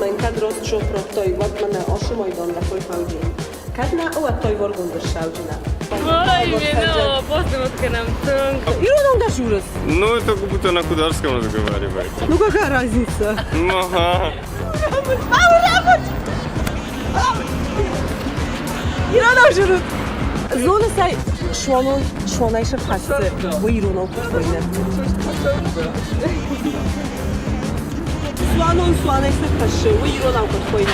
من كدرس شو بروتوي وقت من أشوم أيضا لكل فوجين كدنا أو التوي ورقون درشاوجنا Ой, ну, после вот к нам тонко. И он да журас. Ну, это как будто на Кударском разговаривает. Ну какая разница? Ну, ага. İran aşırı. Zonu say şu an ayşe pastı. Bu İran okutmayın. Şu an ayşe pastı. Bu İran okutmayın.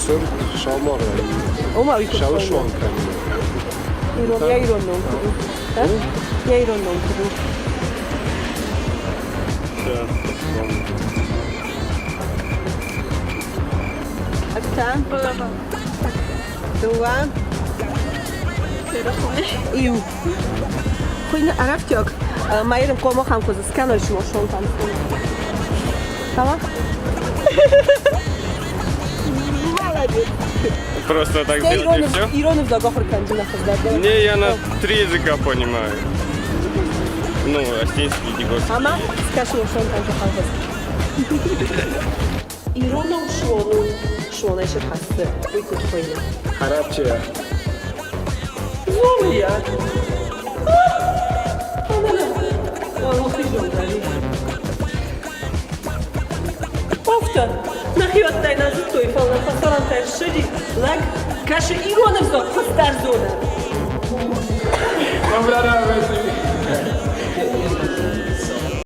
Sır şamar. Oma uyku. Şavu şu an kendi. İran ya İran okudu. Ha? Ya İran okudu. Aktan. Duan. Iu. Хуйня арабтёк. Майрым комо хам коза сканой шмо шон там. Tamam. Просто так делать и все? Иронов да гохр кандина хазда. Не, я на 3 языка понимаю. Ну, осетинский, дигорский. Ama скажи шон там хазда. İronov şu an ayşe pastı. Uyku koyuna. Arapça. Zor ya. Ofta, na chwilę na zutu i falna fasaran też szydzi, lag, kaszy i łonem zo, chostar zona. Dobra,